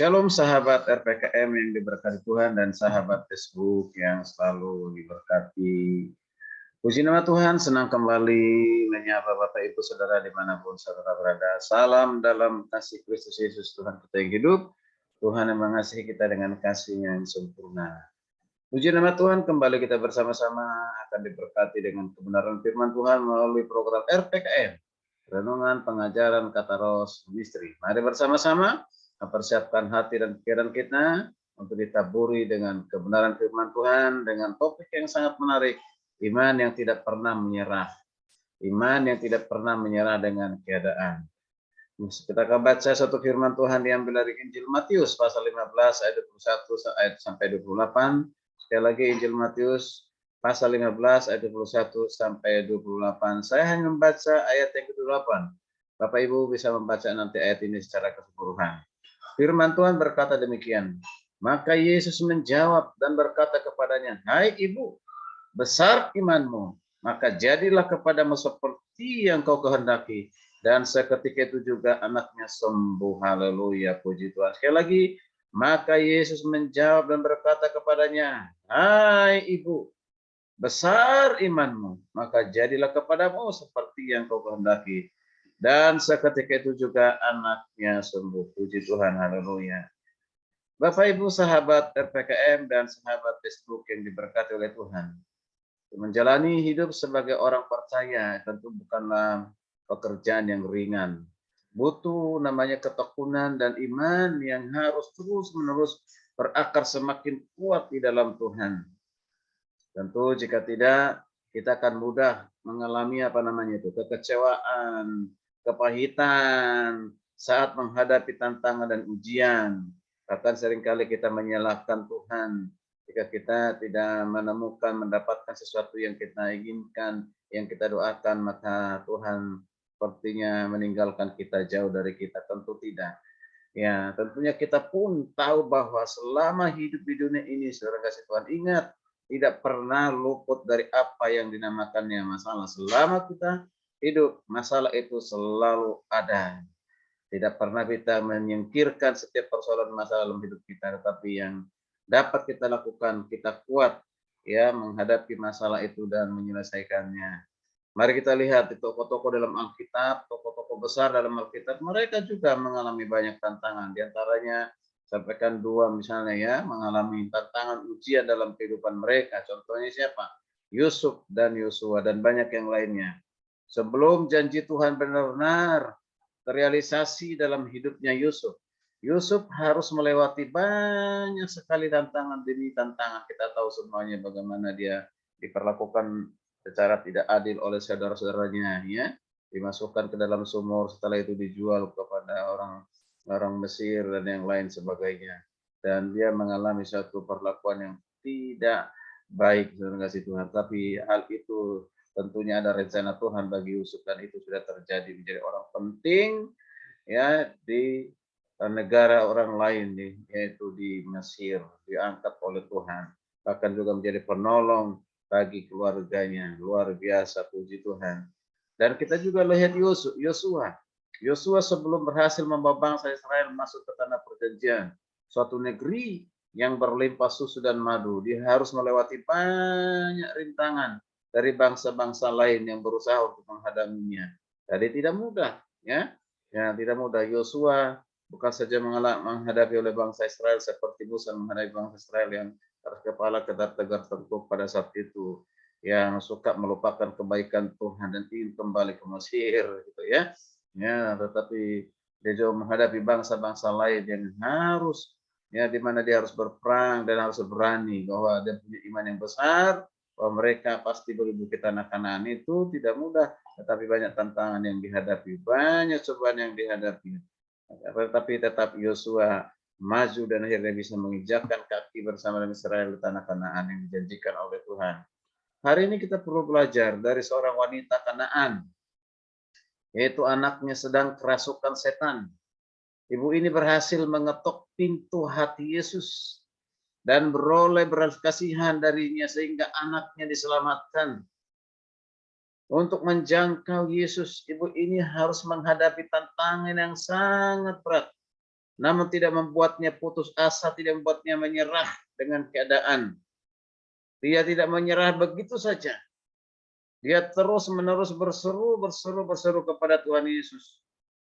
Shalom sahabat RPKM yang diberkati Tuhan dan sahabat Facebook yang selalu diberkati. Puji nama Tuhan, senang kembali menyapa Bapak Ibu Saudara dimanapun saudara berada. Salam dalam kasih Kristus Yesus Tuhan kita yang hidup. Tuhan yang mengasihi kita dengan kasih-Nya yang sempurna. Puji nama Tuhan, kembali kita bersama-sama akan diberkati dengan kebenaran firman Tuhan melalui program RPKM. Renungan Pengajaran Kata Roh Misteri. Mari bersama-sama mempersiapkan hati dan pikiran kita untuk ditaburi dengan kebenaran firman Tuhan dengan topik yang sangat menarik, iman yang tidak pernah menyerah. Iman yang tidak pernah menyerah dengan keadaan. Kita akan baca satu firman Tuhan diambil dari Injil Matius pasal 15 ayat 21 ayat sampai 28. Sekali lagi Injil Matius pasal 15 ayat 21 sampai 28. Saya hanya membaca ayat yang ke-8. Bapak Ibu bisa membaca nanti ayat ini secara keseluruhan. Firman Tuhan berkata demikian. Maka Yesus menjawab dan berkata kepadanya, "Hai ibu, besar imanmu, maka jadilah kepadamu seperti yang kau kehendaki." Dan seketika itu juga anaknya sembuh. Haleluya, puji Tuhan. Sekali lagi, maka Yesus menjawab dan berkata kepadanya, "Hai ibu, besar imanmu, maka jadilah kepadamu seperti yang kau kehendaki." Dan seketika itu juga anaknya sembuh. Puji Tuhan, haleluya. Bapak Ibu sahabat RPKM dan sahabat Facebook yang diberkati oleh Tuhan. Menjalani hidup sebagai orang percaya tentu bukanlah pekerjaan yang ringan. Butuh namanya ketekunan dan iman yang harus terus-menerus berakar semakin kuat di dalam Tuhan. Tentu jika tidak, kita akan mudah mengalami kekecewaan, kepahitan saat menghadapi tantangan dan ujian. Bahkan seringkali kita menyalahkan Tuhan jika kita tidak mendapatkan sesuatu yang kita inginkan, yang kita doakan, maka Tuhan sepertinya meninggalkan kita, jauh dari kita. Tentu tidak. Ya, tentunya kita pun tahu bahwa selama hidup di dunia ini, saudara kasih Tuhan, ingat, tidak pernah luput dari apa yang dinamakannya masalah. Selama kita hidup, masalah itu selalu ada. Tidak pernah kita menyingkirkan setiap persoalan masalah dalam hidup kita, tetapi yang dapat kita lakukan, kita kuat ya menghadapi masalah itu dan menyelesaikannya. Mari kita lihat di tokoh-tokoh dalam Alkitab, tokoh-tokoh besar dalam Alkitab, mereka juga mengalami banyak tantangan. Di antaranya sampaikan dua misalnya ya, mengalami tantangan ujian dalam kehidupan mereka. Contohnya siapa? Yusuf dan Yosua dan banyak yang lainnya. Sebelum janji Tuhan benar-benar terrealisasi dalam hidupnya Yusuf, Yusuf harus melewati banyak sekali tantangan demi tantangan. Kita tahu semuanya bagaimana dia diperlakukan secara tidak adil oleh saudara-saudaranya, ya, dimasukkan ke dalam sumur, setelah itu dijual kepada orang Mesir dan yang lain sebagainya, dan dia mengalami suatu perlakuan yang tidak baik, saudara kasih Tuhan. Tapi hal itu tentunya ada rencana Tuhan bagi Yusuf dan itu sudah terjadi, menjadi orang penting ya di negara orang lain nih, yaitu di Mesir, diangkat oleh Tuhan, bahkan juga menjadi penolong bagi keluarganya. Luar biasa, puji Tuhan. Dan kita juga lihat Yosua. Yosua sebelum berhasil membawa bangsa Israel masuk ke tanah perjanjian, suatu negeri yang berlimpah susu dan madu, dia harus melewati banyak rintangan dari bangsa-bangsa lain yang berusaha untuk menghadapinya. Jadi tidak mudah, ya. Ya, tidak mudah. Yosua bukan saja menghadapi oleh bangsa Israel seperti Musa menghadapi bangsa Israel yang atas kepala tegak tengkuk pada saat itu, yang suka melupakan kebaikan Tuhan dan ingin kembali ke Mesir gitu ya. Ya, tetapi dia juga menghadapi bangsa-bangsa lain yang harus ya di mana dia harus berperang dan harus berani bahwa dia punya iman yang besar, bahwa mereka pasti berbuki tanah Kanaan. Itu tidak mudah, tetapi banyak tantangan yang dihadapi, banyak cobaan yang dihadapi. Tetapi tetap Yosua maju dan akhirnya bisa menginjakkan kaki bersama dengan Israel di tanah Kanaan yang dijanjikan oleh Tuhan. Hari ini kita perlu belajar dari seorang wanita Kanaan, yaitu anaknya sedang kerasukan setan. Ibu ini berhasil mengetuk pintu hati Yesus dan beroleh belas kasihan darinya sehingga anaknya diselamatkan. Untuk menjangkau Yesus, ibu ini harus menghadapi tantangan yang sangat berat. namun tidak membuatnya putus asa, tidak membuatnya menyerah dengan keadaan. Dia tidak menyerah begitu saja. Dia terus-menerus berseru kepada Tuhan Yesus.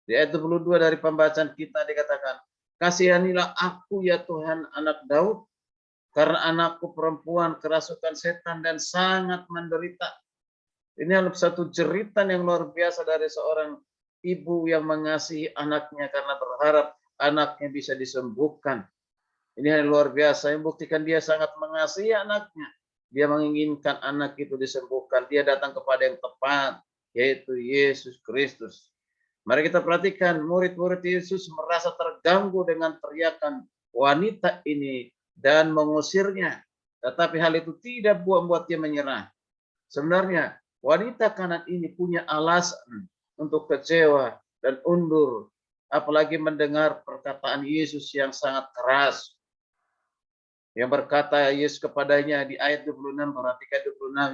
Di ayat 22 dari pembacaan kita dikatakan, "Kasihanilah aku ya Tuhan, anak Daud, karena anakku perempuan kerasukan setan dan sangat menderita." Ini adalah satu jeritan yang luar biasa dari seorang ibu yang mengasihi anaknya karena berharap anaknya bisa disembuhkan. Ini yang luar biasa, yang buktikan dia sangat mengasihi anaknya. Dia menginginkan anak itu disembuhkan. Dia datang kepada yang tepat, yaitu Yesus Kristus. Mari kita perhatikan, murid-murid Yesus merasa terganggu dengan teriakan wanita ini dan mengusirnya. Tetapi hal itu tidak membuat dia menyerah. Sebenarnya wanita kanan ini punya alasan untuk kecewa dan undur, apalagi mendengar perkataan Yesus yang sangat keras. Yang berkata Yesus kepadanya di ayat 26, perhatikan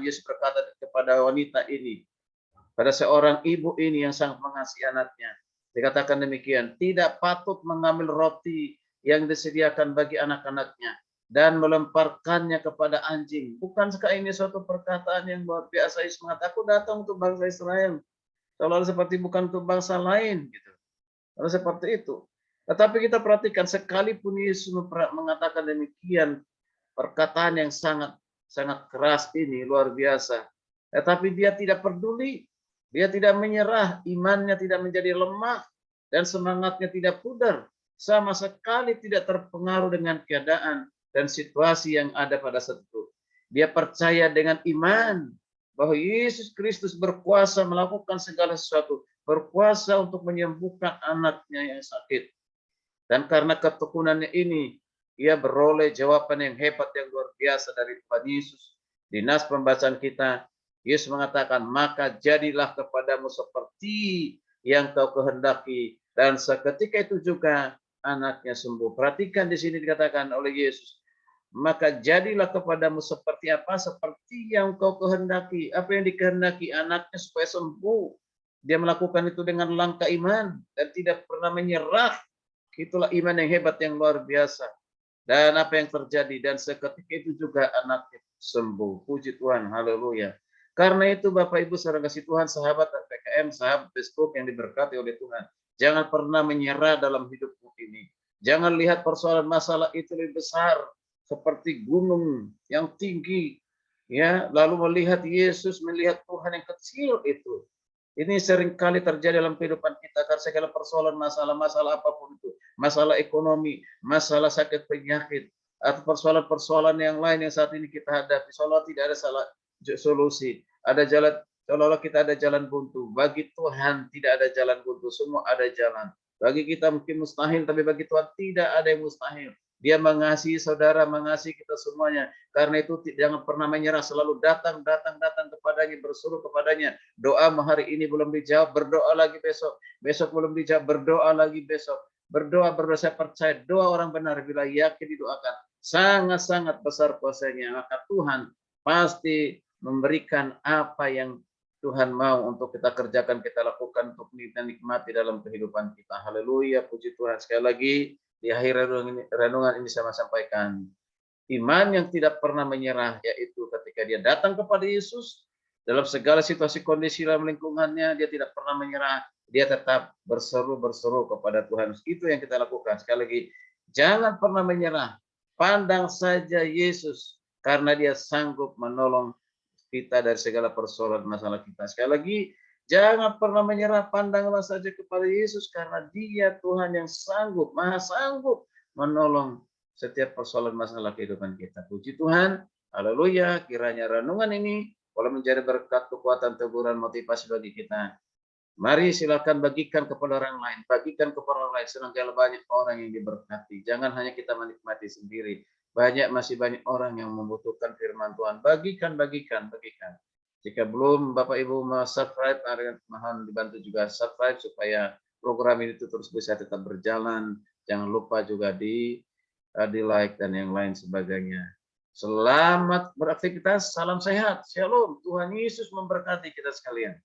26, Yesus berkata kepada wanita ini, pada seorang ibu ini yang sangat mengasihi anaknya. Dikatakan demikian, tidak patut mengambil roti yang disediakan bagi anak-anaknya dan melemparkannya kepada anjing. Bukankah ini suatu perkataan yang luar biasa? Yesus mengatakan, aku datang untuk bangsa Israel. Kalau seperti bukan untuk bangsa lain, gitu. Kalau seperti itu. Tetapi kita perhatikan, sekalipun Yesus mengatakan demikian, perkataan yang sangat keras ini luar biasa. Tetapi dia tidak peduli, dia tidak menyerah, imannya tidak menjadi lemah, dan semangatnya tidak pudar. Sama sekali tidak terpengaruh dengan keadaan dan situasi yang ada pada saat itu. Dia percaya dengan iman bahwa Yesus Kristus berkuasa melakukan segala sesuatu, berkuasa untuk menyembuhkan anaknya yang sakit. Dan karena ketekunannya ini, ia beroleh jawaban yang hebat, yang luar biasa dari Tuhan Yesus. Di nas pembacaan kita, Yesus mengatakan, maka jadilah kepadamu seperti yang kau kehendaki. Dan seketika itu juga anaknya sembuh. Perhatikan di sini dikatakan oleh Yesus, maka jadilah kepadamu seperti apa? Seperti yang kau kehendaki. Apa yang dikehendaki? Anaknya supaya sembuh. Dia melakukan itu dengan langkah iman dan tidak pernah menyerah. Itulah iman yang hebat, yang luar biasa. Dan apa yang terjadi? Dan seketika itu juga anaknya sembuh. Puji Tuhan, haleluya. Karena itu Bapak Ibu saudara kasih Tuhan, sahabat PKM, sahabat Facebook yang diberkati oleh Tuhan, jangan pernah menyerah dalam hidupmu ini. Jangan lihat persoalan masalah itu lebih besar seperti gunung yang tinggi, ya. Lalu melihat Yesus, melihat Tuhan yang kecil itu. Ini seringkali terjadi dalam kehidupan kita karena segala persoalan, masalah apapun itu, masalah ekonomi, masalah sakit penyakit, atau persoalan-persoalan yang lain yang saat ini kita hadapi, seolah tidak ada solusi, ada jalan, seolah kita ada jalan buntu. Bagi Tuhan tidak ada jalan buntu, semua ada jalan. Bagi kita mungkin mustahil, tapi bagi Tuhan tidak ada yang mustahil. Dia mengasihi saudara, mengasihi kita semuanya. Karena itu jangan pernah menyerah, selalu datang kepadanya, berseru kepadanya. Doa hari ini belum dijawab, berdoa lagi besok. Besok belum dijawab, berdoa lagi besok. Berdoa, saya percaya doa orang benar bila yakin didoakan, sangat-sangat besar kuasanya. Maka Tuhan pasti memberikan apa yang Tuhan mau untuk kita kerjakan, kita lakukan, untuk kita nikmati dalam kehidupan kita. Haleluya, puji Tuhan. Sekali lagi, di akhir renungan ini saya sampaikan, iman yang tidak pernah menyerah, yaitu ketika dia datang kepada Yesus, dalam segala situasi kondisi dalam lingkungannya, dia tidak pernah menyerah, dia tetap berseru kepada Tuhan. Itu yang kita lakukan. Sekali lagi, jangan pernah menyerah, pandang saja Yesus, karena dia sanggup menolong kita dari segala persoalan masalah kita. Sekali lagi, jangan pernah menyerah, pandanglah saja kepada Yesus karena dia Tuhan yang sanggup, maha sanggup menolong setiap persoalan masalah kehidupan kita. Puji Tuhan, haleluya. Kiranya renungan ini boleh menjadi berkat, kekuatan, teguran, motivasi bagi kita. Mari silakan bagikan kepada orang lain, bagikan kepada orang lain. Senantiasa banyak orang yang diberkati. Jangan hanya kita menikmati sendiri. Masih banyak orang yang membutuhkan firman Tuhan. Bagikan. Jika belum Bapak Ibu mau subscribe, mohon dibantu juga subscribe supaya program ini terus bisa tetap berjalan. Jangan lupa juga di like dan yang lain sebagainya. Selamat beraktivitas, salam sehat, shalom. Tuhan Yesus memberkati kita sekalian.